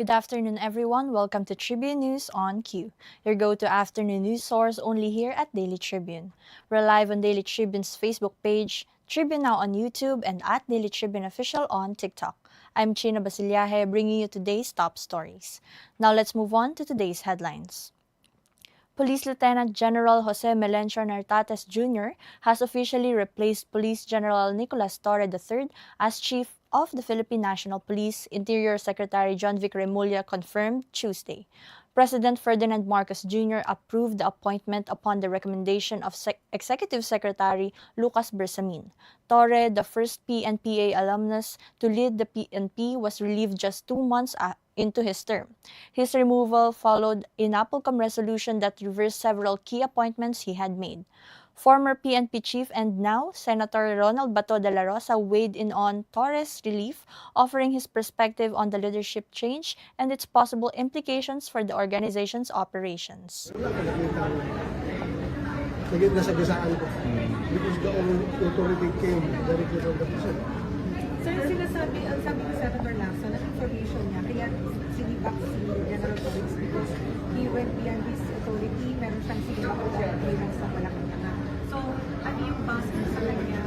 Good afternoon, everyone. Welcome to Tribune News on Q, your go-to afternoon news source only here at Daily Tribune. We're live on Daily Tribune's Facebook page, Tribune Now on YouTube, and at Daily Tribune Official on TikTok. I'm Chynna Basillaje, bringing you today's top stories. Now let's move on to today's headlines. Police Lieutenant General Jose Melencio Nartates Jr. has officially replaced Police General Nicolas Torre III as Chief of the Philippine National Police. Interior Secretary John Vic Remulla confirmed Tuesday. President Ferdinand Marcos Jr. approved the appointment upon the recommendation of Executive Secretary Lucas Bersamin. Torre, the first PNPA alumnus to lead the PNP, was relieved just 2 months into his term. His removal followed a NAPOLCOM resolution that reversed several key appointments he had made. Former PNP chief and now Senator Ronald Bato de la Rosa weighed in on Torres' relief, offering his perspective on the leadership change and its possible implications for the organization's operations. Nasagasaan ko because the authority came directly from the president. Sir, sinasabi, ang sabi ni Senator Lacson, ang information niya, kaya sinibak si General Torres because he went beyond his authority, meron siyang sinibak na clearance ng Malacanang. So, ano yung base sa kanya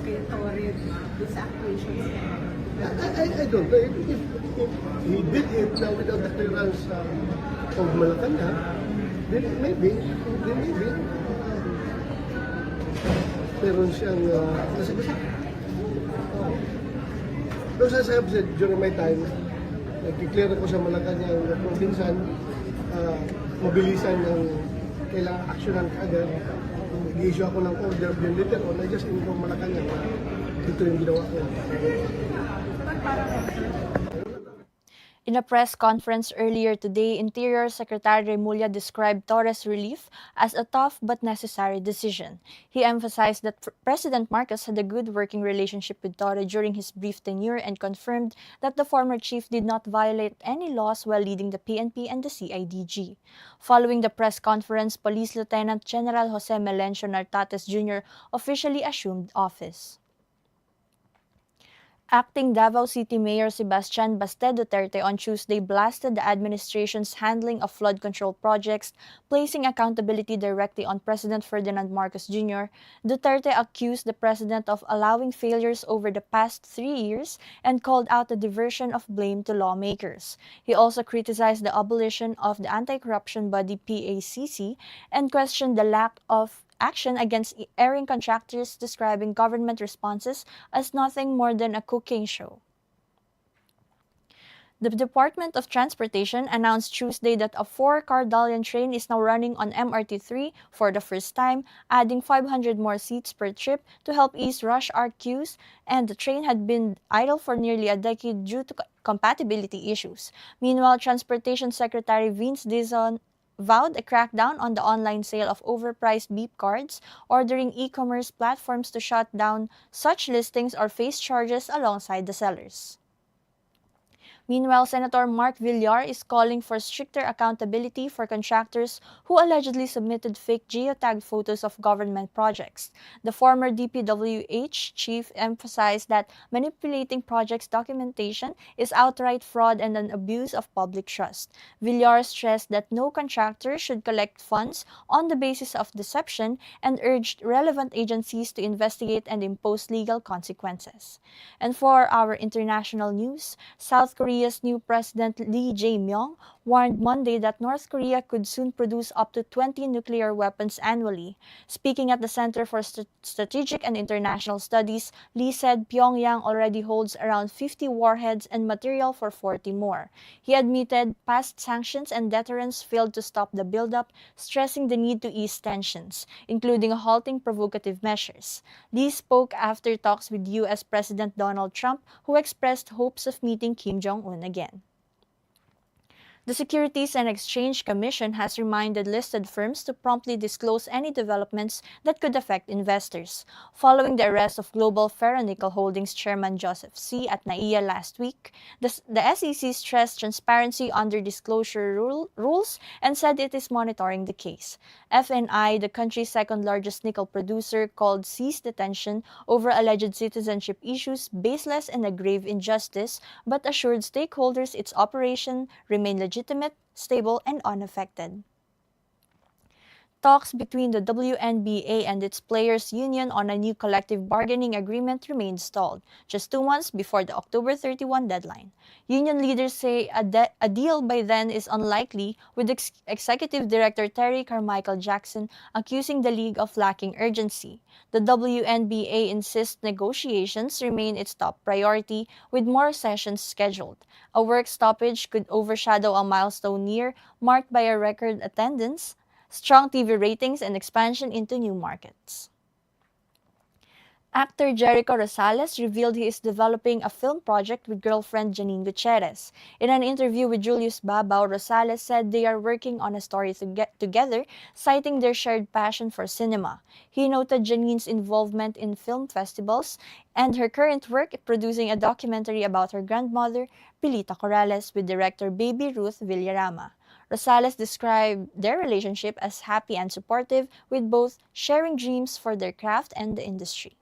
kay Torres dun sa actuations niya? I don't know. If he did it now without the clearance of Malacanang, then maybe meron siyang nasagasaan. As I have said during my time, nag-clear ako sa Malacanang na kung minsan mabilisan ng kailangan aksyonan kaagad. Nag-issue ako ng order of yung later on, I just inform Malacanang na ito yung ginawa ko. In a press conference earlier today, Interior Secretary Remulla described Torres' relief as a tough but necessary decision. He emphasized that President Marcos had a good working relationship with Torre during his brief tenure and confirmed that the former chief did not violate any laws while leading the PNP and the CIDG. Following the press conference, Police Lieutenant General Jose Melencio Nartates Jr. officially assumed office. Acting Davao City Mayor Sebastian Baste Duterte on Tuesday blasted the administration's handling of flood control projects, placing accountability directly on President Ferdinand Marcos Jr. Duterte accused the president of allowing failures over the past 3 years and called out the diversion of blame to lawmakers. He also criticized the abolition of the anti-corruption body PACC and questioned the lack of action against erring contractors, describing government responses as nothing more than a cooking show. The Department of Transportation announced Tuesday that a 4-car Dalian train is now running on MRT3 for the first time, adding 500 more seats per trip to help ease rush hour queues, and the train had been idle for nearly a decade due to compatibility issues. Meanwhile, Transportation Secretary Vince Dizon vowed a crackdown on the online sale of overpriced beep cards, ordering e-commerce platforms to shut down such listings or face charges alongside the sellers. Meanwhile, Senator Mark Villar is calling for stricter accountability for contractors who allegedly submitted fake geotagged photos of government projects. The former DPWH chief emphasized that manipulating projects' documentation is outright fraud and an abuse of public trust. Villar stressed that no contractor should collect funds on the basis of deception and urged relevant agencies to investigate and impose legal consequences. And for our international news, South Korea's new President Lee Jae-myung warned Monday that North Korea could soon produce up to 20 nuclear weapons annually. Speaking at the Center for Strategic and International Studies, Lee said Pyongyang already holds around 50 warheads and material for 40 more. He admitted past sanctions and deterrence failed to stop the buildup, stressing the need to ease tensions, including halting provocative measures. Lee spoke after talks with U.S. President Donald Trump, who expressed hopes of meeting Kim Jong-un again. The Securities and Exchange Commission has reminded listed firms to promptly disclose any developments that could affect investors. Following the arrest of Global Ferronickel Holdings Chairman Joseph C. at NAIA last week, the SEC stressed transparency under disclosure rules and said it is monitoring the case. FNI, the country's second-largest nickel producer, called ceased detention over alleged citizenship issues baseless and a grave injustice, but assured stakeholders its operation remain legitimate, stable, and unaffected. Talks between the WNBA and its players' union on a new collective bargaining agreement remained stalled, just 2 months before the October 31 deadline. Union leaders say a deal by then is unlikely, with Executive Director Terry Carmichael Jackson accusing the league of lacking urgency. The WNBA insists negotiations remain its top priority, with more sessions scheduled. A work stoppage could overshadow a milestone year marked by a record attendance, strong TV ratings, and expansion into new markets. Actor Jericho Rosales revealed he is developing a film project with girlfriend Janine Gutierrez. In an interview with Julius Babao, Rosales said they are working on a story together, citing their shared passion for cinema. He noted Janine's involvement in film festivals and her current work producing a documentary about her grandmother, Pilita Corrales, with director Baby Ruth Villarama. Rosales described their relationship as happy and supportive, with both sharing dreams for their craft and the industry.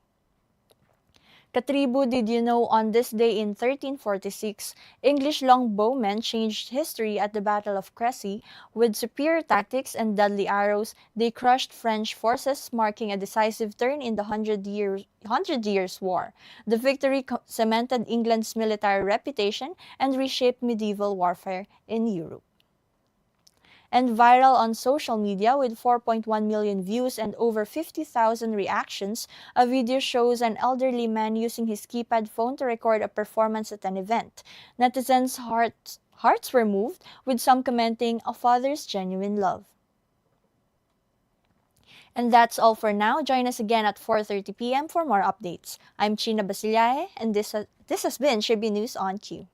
Katribu, did you know on this day in 1346, English longbowmen changed history at the Battle of Crécy. With superior tactics and deadly arrows, they crushed French forces, marking a decisive turn in the Hundred Years' War. The victory cemented England's military reputation and reshaped medieval warfare in Europe. And viral on social media with 4.1 million views and over 50,000 reactions, a video shows an elderly man using his keypad phone to record a performance at an event. Netizens' hearts were moved, with some commenting, "A father's genuine love." And that's all for now. Join us again at 4:30 p.m. for more updates. I'm Chynna Basillaje, and this has been Tribune News on Q.